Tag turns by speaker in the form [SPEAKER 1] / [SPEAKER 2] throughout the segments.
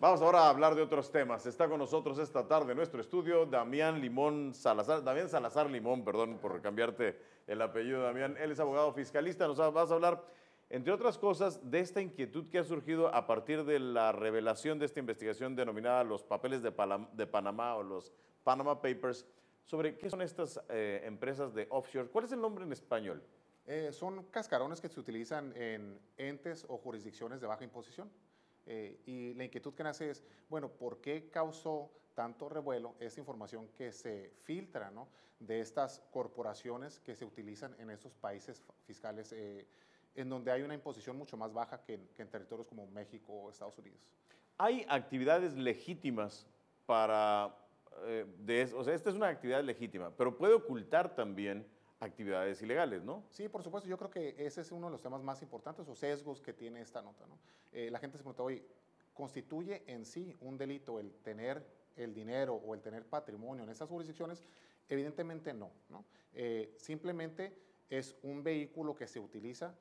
[SPEAKER 1] Vamos ahora a hablar de otros temas. Está con nosotros esta tarde en nuestro estudio Damián Limón Salazar, Damián Salazar Limón, perdón por cambiarte el apellido, Damián. Él es abogado fiscalista. Nos vas a hablar, entre otras cosas, de esta inquietud que ha surgido a partir de la revelación de esta investigación denominada los papeles de Panamá o los Panama Papers, sobre qué son estas empresas de offshore. ¿Cuál es el nombre en español?
[SPEAKER 2] Son cascarones que se utilizan en entes o jurisdicciones de baja imposición. Y la inquietud que nace es, bueno, ¿por qué causó tanto revuelo esta información que se filtra, ¿no?, de estas corporaciones que se utilizan en estos países fiscales en donde hay una imposición mucho más baja que en territorios como México o Estados Unidos?
[SPEAKER 1] Hay actividades legítimas para, o sea, esta es una actividad legítima, pero puede ocultar también actividades ilegales, ¿no?
[SPEAKER 2] Sí, por supuesto, yo creo que ese es uno de los temas más importantes o sesgos que tiene esta nota, ¿no? La gente se pregunta, oye, ¿constituye en sí un delito el tener el dinero o el tener patrimonio en esas jurisdicciones? Evidentemente no, ¿no? Simplemente es un vehículo que se utiliza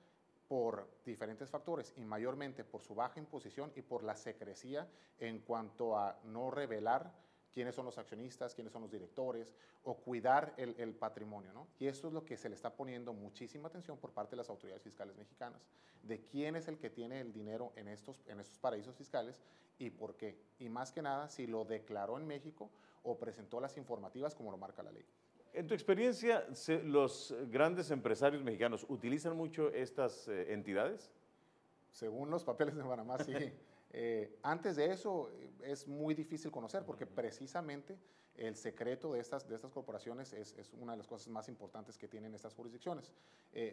[SPEAKER 2] por diferentes factores y mayormente por su baja imposición y por la secrecía en cuanto a no revelar quiénes son los accionistas, quiénes son los directores, o cuidar el patrimonio, ¿no? Y eso es lo que se le está poniendo muchísima atención por parte de las autoridades fiscales mexicanas, de quién es el que tiene el dinero en estos paraísos fiscales y por qué. Y más que nada, si lo declaró en México o presentó las informativas como lo marca la ley.
[SPEAKER 1] En tu experiencia, ¿los grandes empresarios mexicanos utilizan mucho estas entidades?
[SPEAKER 2] Según los papeles de Panamá, sí. Antes de eso es muy difícil conocer porque precisamente el secreto de estas corporaciones es una de las cosas más importantes que tienen estas jurisdicciones.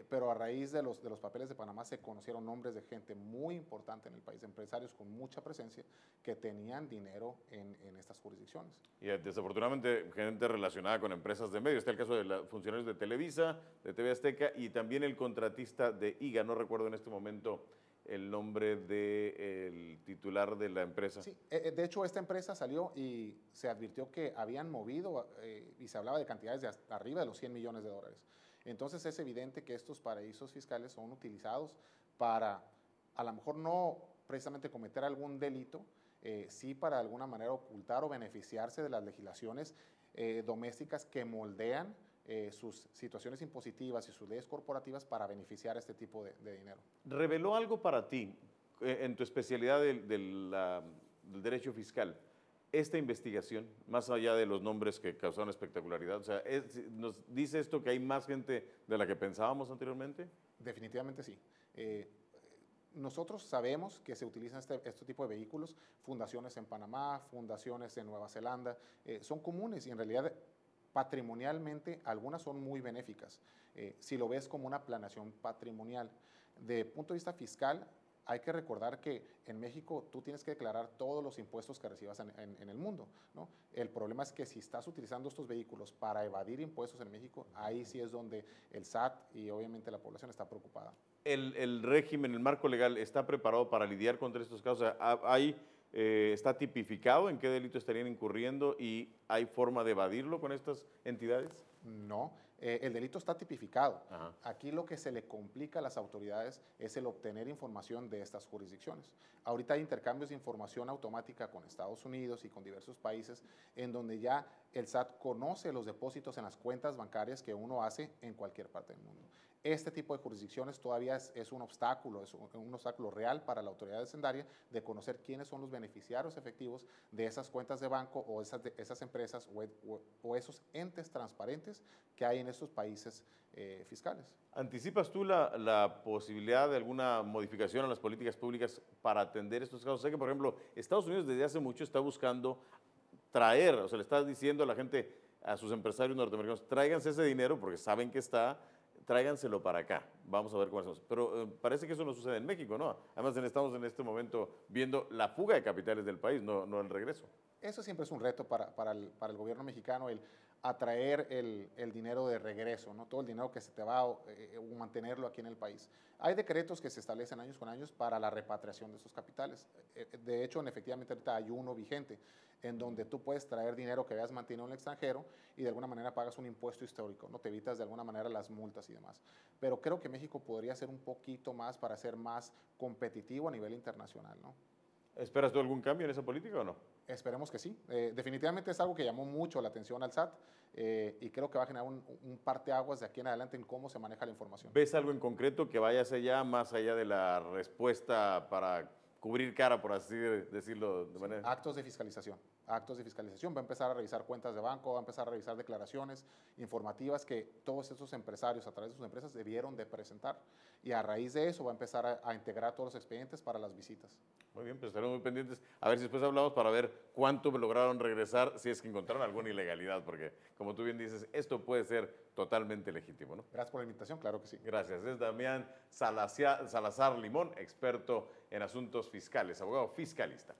[SPEAKER 2] Pero a raíz de los papeles de Panamá se conocieron nombres de gente muy importante en el país, empresarios con mucha presencia que tenían dinero en estas jurisdicciones.
[SPEAKER 1] Y desafortunadamente gente relacionada con empresas de medios. Está el caso de los funcionarios de Televisa, de TV Azteca y también el contratista de IGA. No recuerdo en este momento el nombre del titular de la empresa.
[SPEAKER 2] Sí, de hecho esta empresa salió y se advirtió que habían movido y se hablaba de cantidades de hasta arriba de los 100 millones de dólares. Entonces es evidente que estos paraísos fiscales son utilizados para, a lo mejor no precisamente cometer algún delito, sí para de alguna manera ocultar o beneficiarse de las legislaciones domésticas que moldean sus situaciones impositivas y sus leyes corporativas para beneficiar a este tipo de dinero.
[SPEAKER 1] ¿Reveló algo para ti en tu especialidad del derecho fiscal? Esta investigación, más allá de los nombres que causaron espectacularidad, o sea, ¿nos dice esto que hay más gente de la que pensábamos anteriormente?
[SPEAKER 2] Definitivamente sí. Nosotros sabemos que se utilizan este tipo de vehículos, fundaciones en Panamá, fundaciones en Nueva Zelanda, son comunes y en realidad patrimonialmente algunas son muy benéficas. Si lo ves como una planeación patrimonial, de punto de vista fiscal, hay que recordar que en México tú tienes que declarar todos los impuestos que recibas en el mundo, ¿no? El problema es que si estás utilizando estos vehículos para evadir impuestos en México, ahí sí es donde el SAT y obviamente la población está preocupada.
[SPEAKER 1] ¿El régimen, el marco legal está preparado para lidiar contra estos casos? O sea, ¿está tipificado en qué delito estarían incurriendo y hay forma de evadirlo con estas entidades?
[SPEAKER 2] No, el delito está tipificado.
[SPEAKER 1] Ajá.
[SPEAKER 2] Aquí lo que se le complica a las autoridades es el obtener información de estas jurisdicciones. Ahorita hay intercambios de información automática con Estados Unidos y con diversos países en donde ya el SAT conoce los depósitos en las cuentas bancarias que uno hace en cualquier parte del mundo. Este tipo de jurisdicciones todavía es un obstáculo real para la autoridad hacendaria de conocer quiénes son los beneficiarios efectivos de esas cuentas de banco o esas empresas o esos entes transparentes que hay en estos países fiscales.
[SPEAKER 1] ¿Anticipas tú la posibilidad de alguna modificación a las políticas públicas para atender estos casos? Sé que, por ejemplo, Estados Unidos desde hace mucho está buscando traer, o sea, le está diciendo a la gente, a sus empresarios norteamericanos, tráiganse ese dinero porque saben que está, tráiganselo para acá. Vamos a ver cómo hacemos. Pero parece que eso no sucede en México, ¿no? Además, estamos en este momento viendo la fuga de capitales del país, no el regreso.
[SPEAKER 2] Eso siempre es un reto para el gobierno mexicano, el atraer el dinero de regreso, ¿no? Todo el dinero que se te va a mantenerlo aquí en el país. Hay decretos que se establecen años con años para la repatriación de esos capitales. De hecho, efectivamente ahorita hay uno vigente en donde tú puedes traer dinero que habías mantenido en el extranjero y de alguna manera pagas un impuesto histórico, ¿no? Te evitas de alguna manera las multas y demás. Pero creo que México podría hacer un poquito más para ser más competitivo a nivel internacional, ¿no?
[SPEAKER 1] ¿Esperas tú algún cambio en esa política o no?
[SPEAKER 2] Esperemos que sí. Definitivamente es algo que llamó mucho la atención al SAT y creo que va a generar un parteaguas de aquí en adelante en cómo se maneja la información.
[SPEAKER 1] ¿Ves algo en concreto que vaya hacia allá, más allá de la respuesta para cubrir cara, por así decirlo de manera?
[SPEAKER 2] Actos de fiscalización. Actos de fiscalización. Va a empezar a revisar cuentas de banco, va a empezar a revisar declaraciones informativas que todos esos empresarios a través de sus empresas debieron de presentar. Y a raíz de eso va a empezar a integrar todos los expedientes para las visitas.
[SPEAKER 1] Muy bien, pues estaremos muy pendientes. A ver si después hablamos para ver cuánto lograron regresar, si es que encontraron alguna ilegalidad, porque como tú bien dices, esto puede ser totalmente legítimo, ¿no?
[SPEAKER 2] Gracias por la invitación, claro que sí.
[SPEAKER 1] Gracias. Es Damián Salazar Limón, experto en asuntos fiscales, abogado fiscalista.